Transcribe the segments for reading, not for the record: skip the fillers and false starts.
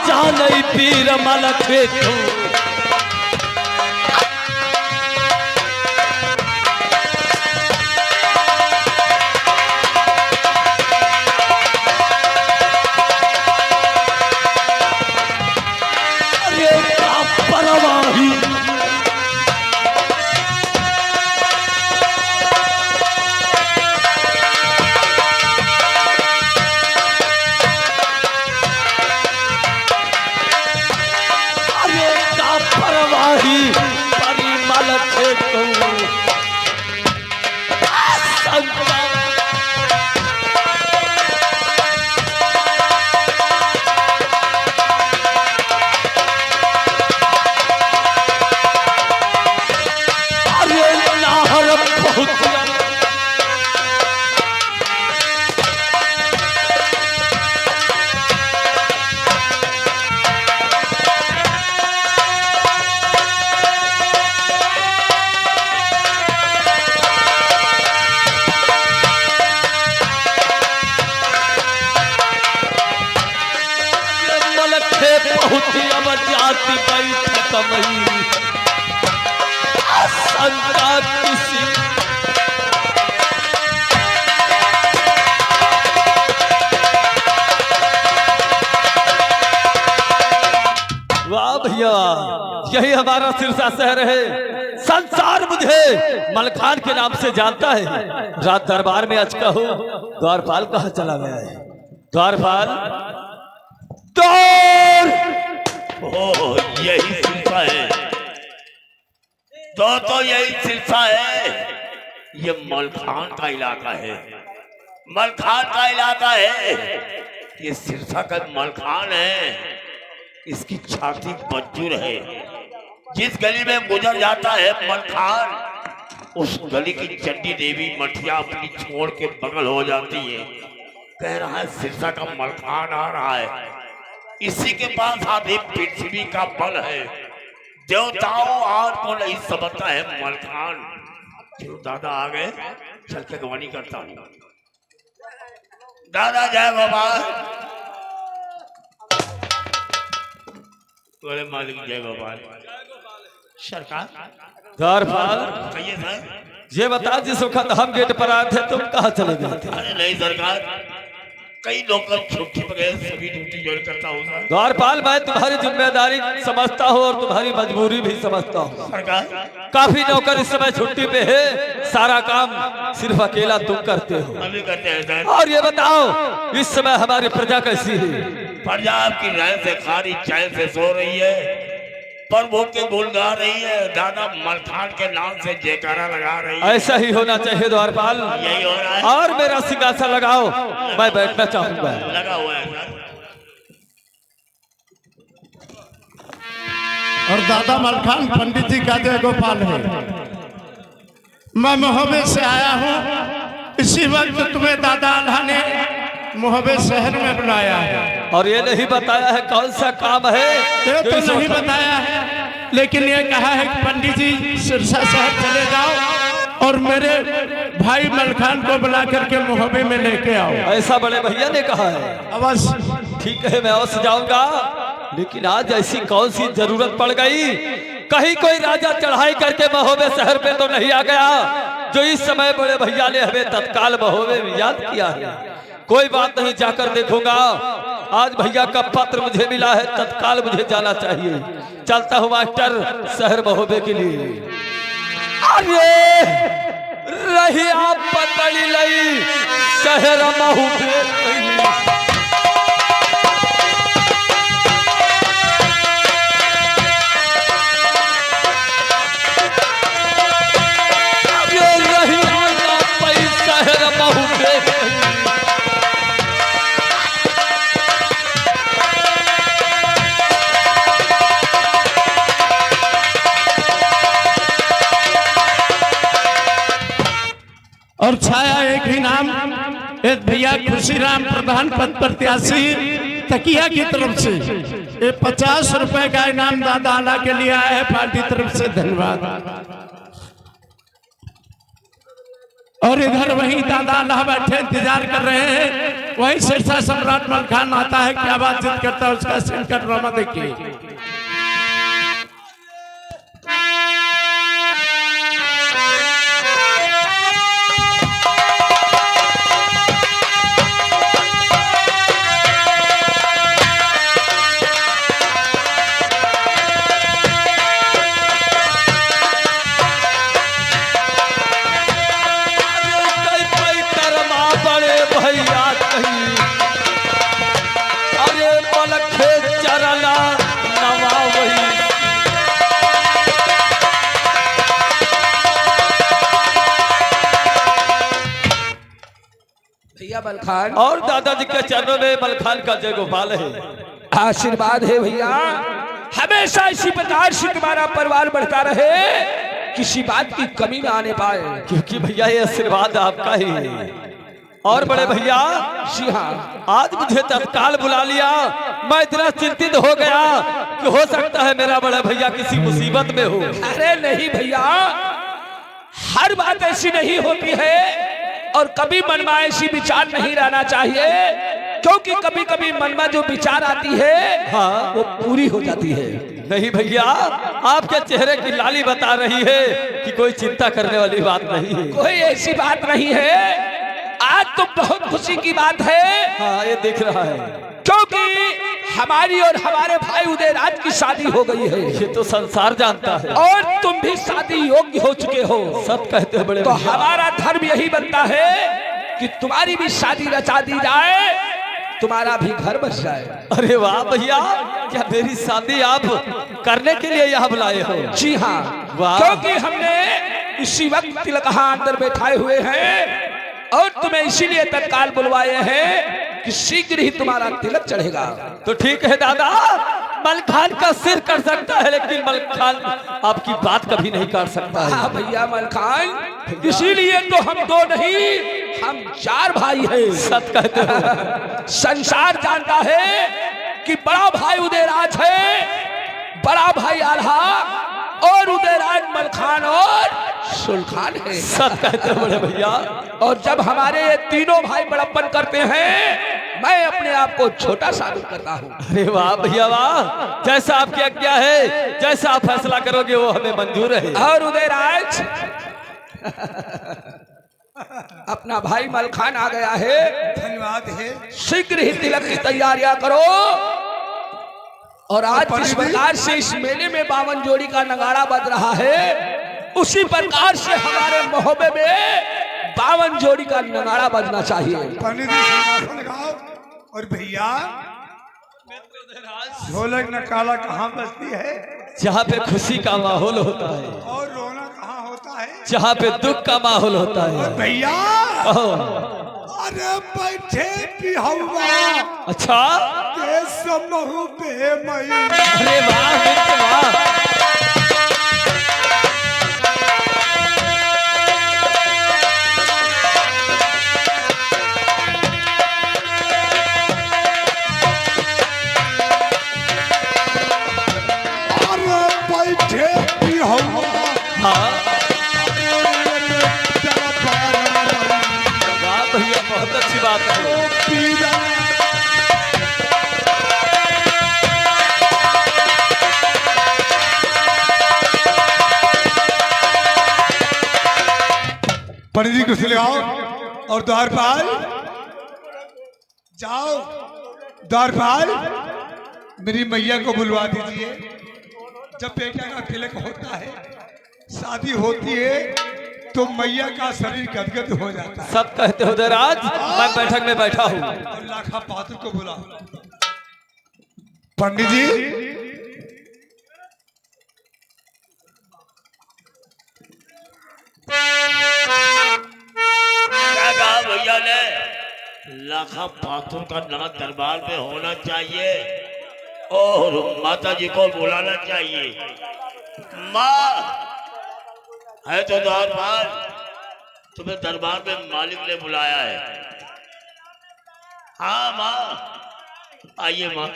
जाने पीर मलखे तू जाति बैठ कमई संता किसी वाह भैया यही हमारा सिरसा शहर है। संसार मुझे मलखान के नाम से जानता है। रात दरबार में अचका हो द्वारपाल कहाँ चला गया है? द्वारपाल ओह यही सिलसिला है तो यही सिलसिला है। ये मलखान का इलाका है, मलखान का इलाका है। ये सिरसा का मलखान है, इसकी छाती बज्जुर है। जिस गली में गुजर जाता है मलखान, उस गली की चंडी देवी मठिया अपनी छोड़ के बगल हो जाती है। कह रहा है सिरसा का मलखान आ रहा है। इसी के पास आधी पृथ्वी का बल है। देवताओं आज को नहीं समझता है मलखान। चलो दादा आ गए, चल के गवानी करता हूँ। दादा जय गोपाल। बोले मालिक जय गोपाल। सरकार द्वारपाल कहिए सर। ये बता जिस वक्त हम गेट पर आए थे तुम कहाँ चले गए थे? अरे नहीं सरकार, कई लोग छुट्टी पर गए, सभी ड्यूटी ज्वाइन करता हूँ। द्वारपाल मैं तुम्हारी जिम्मेदारी समझता हूँ और तुम्हारी मजबूरी भी समझता हूँ। काफी नौकर इस समय छुट्टी पे है, सारा काम सिर्फ अकेला तुम करते हो। हम भी करते हैं। और ये बताओ इस समय हमारी प्रजा कैसी है? प्रजा आपकी रैन से खा रही, चैन से सो रही है, प्रभु के गुण गा रही है, दादा मलखान के नाम से जयकारा लगा रही है। ऐसा ही होना चाहिए द्वारपाल। यही हो रहा है। और मेरा सिंहासन लगाओ, मैं बैठना चाहूंगा। लगा हुआ है सर। और दादा मलखान पंडित जी का जय गोपाल है। मैं मोहब्बत से आया हूँ। इसी वक्त तुम्हें दादा अल्लाह ने मोहब्बत शहर में बुलाया है। और ये नहीं बताया है कौन सा काम है? ये तो नहीं बताया है, लेकिन ये कहा है कि पंडित जी सिरसा शहर चले जाओ और मेरे भाई मलखान को बुला करके मोहब्बत में लेके आओ। ऐसा बड़े भैया ने कहा है? अवश्य। ठीक है मैं अवश्य जाऊंगा, लेकिन आज ऐसी कौन सी जरूरत पड़ गई? कहीं कोई राजा चढ़ाई करके महोबे शहर पे तो नहीं आ गया जो इस समय बड़े भैया ने हमें तत्काल महोबे में याद किया है? कोई बात नहीं, जाकर देखूंगा। आज भैया का पत्र मुझे मिला है, तत्काल मुझे जाना चाहिए। चलता हूँ मास्टर शहर महोबे के लिए। अरे रही आप पतली लई शहर महोबे और छाया एक ही नाम, एक भैया खुशीराम प्रधान पद प्रत्याशी तकिया की तरफ से ये 50 रुपए का इनाम दादा आला के लिए आया है। पार्टी तरफ से धन्यवाद। और इधर वही दादा अल्लाह बैठे इंतजार कर रहे हैं। वही सिरसा सम्राट मलखान आता है, क्या बातचीत करता है उसका सीन का ड्रामा देखिए। मलखान और दादाजी के चरणों में मलखान का जय गोपाल है। आशीर्वाद है भैया, हमेशा इसी प्रकार से तुम्हारा परिवार बढ़ता रहे, किसी बात की कमी ना आने पाए। क्योंकि भैया ये आशीर्वाद आपका ही है। और बड़े भैया जी हाँ, आज मुझे तत्काल बुला लिया, मैं इतना चिंतित हो गया कि हो सकता है मेरा बड़ा भैया किसी मुसीबत में हो। अरे नहीं भैया, हर बात ऐसी नहीं होती है और कभी मन में ऐसी विचार नहीं रहना चाहिए, क्योंकि कभी कभी मन में जो विचार आती है हाँ वो पूरी हो जाती है। नहीं भैया, आपके चेहरे की लाली बता रही है कि कोई चिंता करने वाली बात नहीं है। कोई ऐसी बात नहीं है। आज तो बहुत खुशी की बात है। हाँ ये दिख रहा है, क्योंकि हमारी और हमारे भाई उदयराज की शादी हो गई है। ये तो संसार जानता है। और तुम भी शादी योग्य हो चुके हो, सब कहते हैं बड़े तो भैया। हमारा धर्म यही बनता है कि तुम्हारी भी शादी रचा दी जाए, तुम्हारा भी घर बस जाए। अरे वाह भैया, क्या मेरी शादी आप करने के लिए यहाँ बुलाए हो? जी हाँ, वाह। क्योंकि हमने इसी वक्त तिलक अंदर बैठाए हुए हैं और तुम्हें इसीलिए तत्काल बुलवाए हैं कि शीघ्र ही तुम्हारा तिलक चढ़ेगा। तो ठीक है दादा, मलखान का सिर कर सकता है लेकिन मलखान आपकी बात कभी नहीं कर सकता है। हाँ भैया मलखान, इसीलिए तो हम दो नहीं, हम 4 भाई हैं। सत कहते हो। संसार जानता है कि बड़ा भाई उदयराज है, बड़ा भाई आल्हा और उदयराज मलखान और सुलखान है। सत कहते हो बड़े भैया। और जब हमारे ये तीनों भाई बड़प्पन करते हैं, मैं अपने आप को छोटा साबित करता हूँ। अरे वाह भैया वाह, जैसा आपकी आज्ञा है, जैसा आप फैसला करोगे वो हमें मंजूर है। और उदयराज अपना भाई मलखान आ गया है, धन्यवाद है। शीघ्र ही तिलक की तैयारियां करो। और आज जिस प्रकार से इस मेले में 52 जोड़ी का नगाड़ा बज रहा है, उसी प्रकार से हमारे मोहब्बे में 52 जोड़ी का नगाड़ा बजना चाहिए। पंडित जी सिंहासन लगाओ। और भैया ढोलक नकाला कहाँ बजती है? जहाँ पे खुशी का माहौल होता है, और रोना कहाँ होता है? जहाँ पे दुख का माहौल होता है। भैया कहो। अरे बैठे भी हवा अच्छा, के समूह पे मई। अरे वाह मित्र वाह। बैठे भी हवा हाँ वाह भैया, बहुत अच्छी बात है। पंडित जी कुछ लगाओ और द्वारपाल जाओ। द्वारपाल मेरी मैया को बुलवा दीजिए। जब बेटा का तिलक होता है, शादी होती है, तो मैया का शरीर गदगद हो जाता है। सब कहते हो उदयराज, मैं बैठक में बैठा हूँ। और लाखा पात्र को बुलाओ। पंडित जी क्या कहा भैया ने? लाखा पाथों का नाम दरबार में होना चाहिए और माता जी को बुलाना चाहिए। माँ है तो दरबार, तुम्हें दरबार में मालिक ने बुलाया है। हाँ माँ, आइए माँ।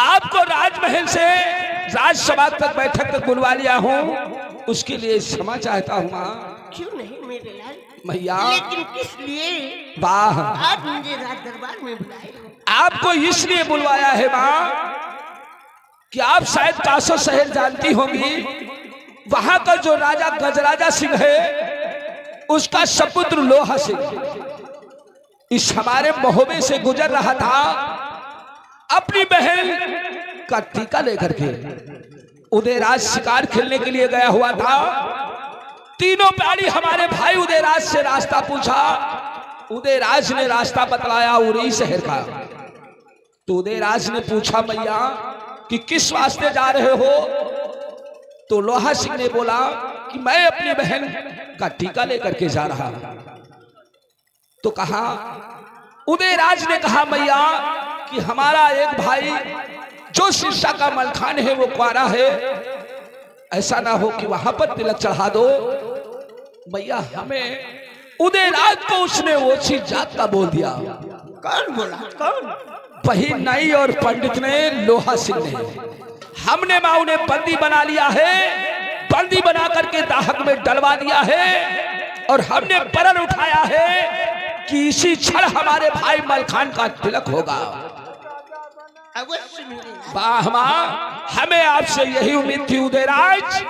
आपको राजमहल से राजसभा तक बैठक तक बुलवा लिया हूँ, उसके लिए क्षमा चाहता हूँ माँ। क्यों नहीं मेरे लाल, मैया लेकिन किस लिए वाह, आज मुझे राज दरबार में बुलाए हो? आपको इसलिए बुलवाया है माँ कि आप शायद कासो शहर जानती होंगी, वहां का जो राजा गजराजा सिंह है उसका सपुत्र लोहा सिंह इस हमारे महोबे से गुजर रहा था, अपनी बहन का टीका लेकर के उदयराज शिकार खेलने के लिए गया हुआ था। तीनों प्यारी हमारे भाई उदयराज से रास्ता पूछा, उदयराज ने रास्ता बतलाया उरी शहर का। तो उदयराज ने पूछा मैया कि किस वास्ते जा रहे हो? तो लोहा सिंह ने बोला कि मैं अपनी बहन का टीका लेकर के जा रहा हूं। तो कहा, उदयराज ने कहा मैया कि हमारा एक भाई जो सिरसा का मलखान है वो कुआरा है, ऐसा ना हो कि वहां पर तिलक चढ़ा दो। मैया हमें उदयराज को उसने ओछी जात का बोल दिया। कौन बोला? कौन? वही नाई और पंडित ने, लोहा सिंह ने। हमने माँ उन्हें बंदी बना लिया है, बंदी बना करके दाहक में डलवा दिया है और हमने प्रण उठाया है कि इसी क्षण हमारे भाई मलखान का तिलक होगा। अवश्य मेरे लाल। वाह माँ, हमें आपसे यही उम्मीद थी उदयराज।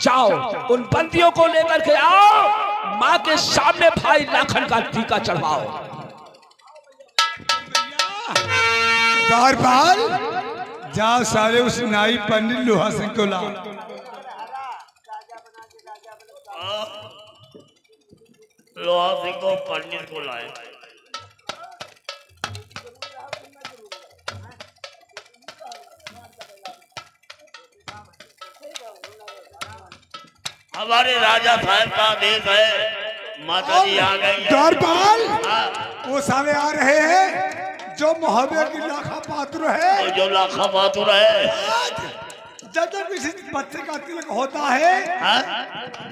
जाओ उन बंदियों को लेकर के आओ, माँ के सामने भाई लाखन का टीका चढ़वाओ। द्वारपाल, जाओ सारे उस नाई पंडित लोहा सिंह को लाओ। लोहा सिंह को पंडित को लाए। हमारे राजा साहब का आदेश है, माता जी आ गई है। द्वारपाल, हाँ, वो सारे आ रहे हैं जो मोहब्बत की लाखा पात्र है। वो जो लाखा बहादुर है। जब तक किसी बच्चे का तिलक होता है हाँ?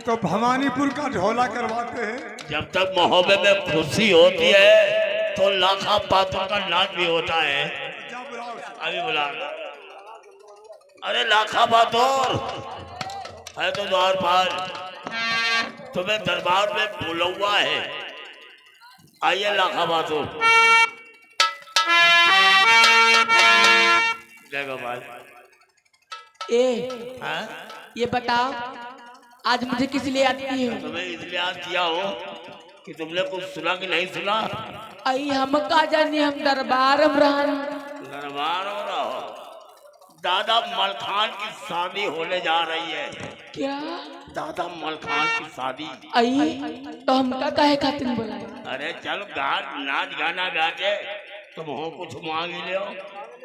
तो भवानीपुर का ढोला करवाते हैं। जब तक मोहब्बत में खुशी होती है तो लाखा पात्रों का नाच भी होता है। जा बुलाओ। अभी बुला। अरे लाखा बहादुर है तो द्वारपाल, तुम्हें दरबार में बुलवा है। आइए लाखा बहादुर। जय गोपाल। हाँ? ये बताओ आज मुझे किस लिए आती है? तुम्हें इसलिए याद किया हो कि तुमने कुछ सुना कि नहीं सुना? आई हम का जाने, हम दरबार में रहन। दरबार हो रहा हो। दादा मलखान की शादी होने जा रही है। क्या? दादा मलखान की शादी। आई तो हमका काहे खातिर बुलाए? अरे चल नाच गाना गा के तुम हो कुछ मांग ही लो।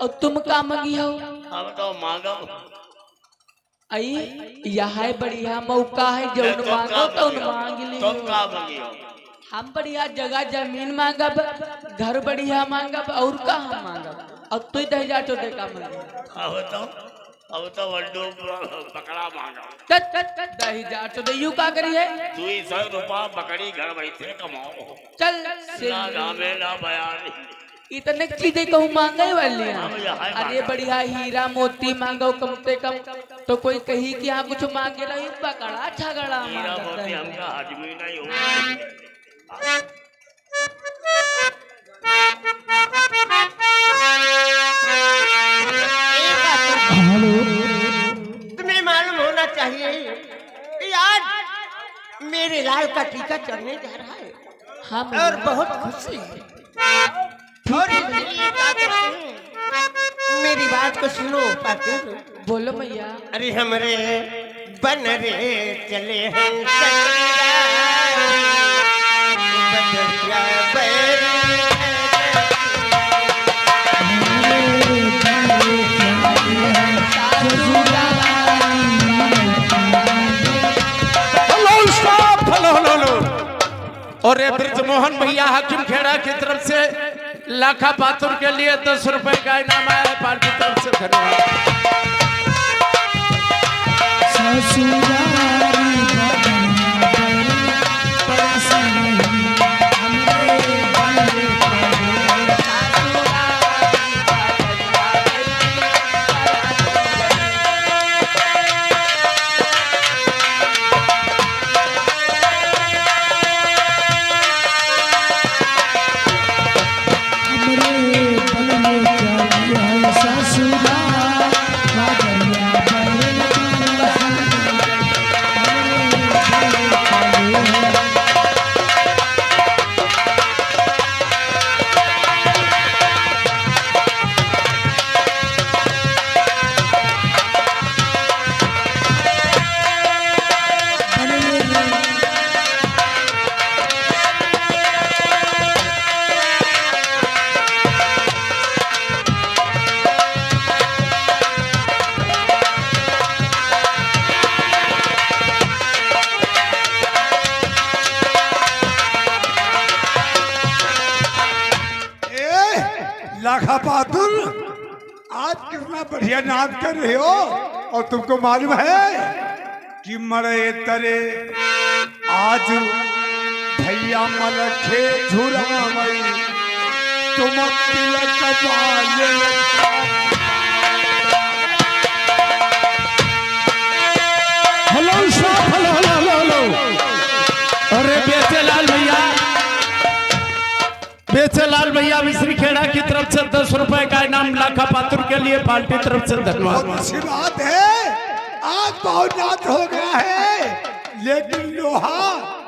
और तुम का मंगी हो? अब तो मांगो। आई यह है बढ़िया मौका है, जो तुम मांगो का तो मंगियो? मांग तुम का लियो। मंगियो? हम बढ़िया जगह जमीन मांगब, घर बढ़िया मांगब, और का हम मांगब? और तू 10,000 तो दे का मांगे? अब तो वड्डू बकरा मांगो। 10,000 तो दे का करी है? 200 रुपया बकरी घर बैठे कमाओ। चल ना गामे ना बयानी। इतने चीजें कहूँ मांगे वाली हम यहाँ हैं। अरे बढ़िया हीरा मोती मांगो कम से कम, तो कोई कही कि यहाँ कुछ मांगे रही, पकड़ा छगड़ा हीरा मांगत मोती रही। हमका हजमी नहीं होगा। तुम्हें मालूम होना चाहिए कि आज मेरे लाल का टीका चढ़ने जा रहा है हम और बहुत खुशी है। और इसलिए क्या करते हैं, मेरी बात को सुनो पातिर। बोलो मैया। अरे हमरे बन रे चले हैं सखिया, बदरिया बैरिया। और ये ब्रजमोहन भैया हाकिम खेड़ा की तरफ से लाखा पात्र के लिए 10 रुपए का इनाम आया है। पार्टी की तरफ से धन्यवाद। आज कितना बढ़िया नाच कर रहे हो। और तुमको मालूम है कि मरे तरे आज भैया मलखे झूला मई तुम तिलक बाले। हेलो साहब, हेलो हेलो हेलो हेलो। अरे बेचेलाल भैया मिश्री खेड़ा की तरफ से 10 रुपए का इनाम लाखा पात्र के लिए पार्टी तरफ से धन्यवाद। बहुत अच्छी बात है, आज बहुत नाच हो गया है, लेकिन लोहा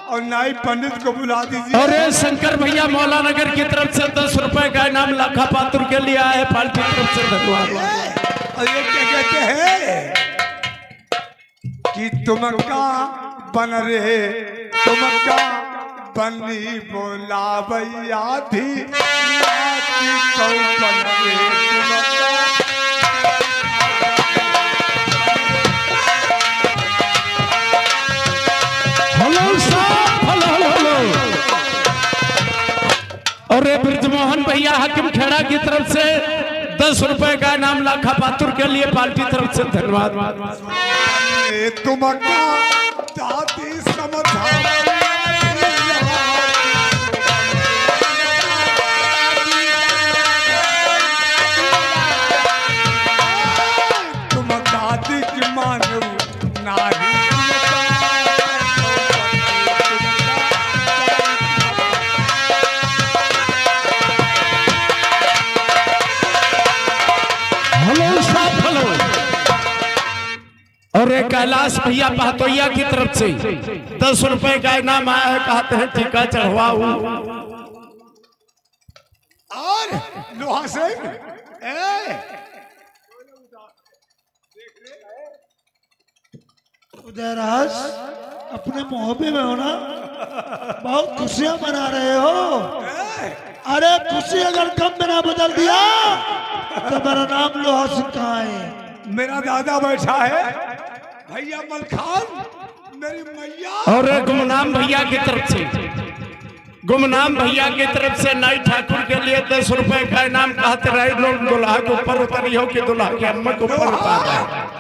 और नाई पंडित को बुला दीजिए। अरे शंकर भैया मौला नगर की तरफ से 10 रुपए का इनाम लाखा पात्र के लिए आए, पार्टी तरफ से धन्यवाद। और ये क्या कहते हैं कि तुमका बन रहे तुमका बनी बोला भैया भी बन रहे तुमका। हेलो साहब, हेलो हेलो हेलो। अरे ब्रजमोहन भैया हाकिम खेड़ा की तरफ से 10 रुपए का इनाम लाखा पात्र के लिए पार्टी तरफ से धन्यवाद। तुमका दादी समझा तुम दादी की मानो नाही। हेलो साहब, हेलो। और एक कैलाश भैया पहतोइया की तरफ से 10 रुपए का इनाम आया है, कहते हैं टीका चढ़वाऊ। और लोहा सिंह उदयराज, अपने मोहब्बे में हो ना, बहुत खुशियां मना रहे हो। अरे खुशी अगर कम में ना बदल दिया तो मेरा नाम लोहा सिंह कहाँ है? मेरा दादा बैठा है, भैया मलखान, मेरी मैया। और गुमनाम भैया की तरफ से गुमनाम भैया की तरफ से नाई ठाकुर के लिए 10 रुपए का इनाम, कहते रहे लोग दुल्हा के ऊपर उतरी हो कि दुल्हा के अम्मा के ऊपर उतार रहे।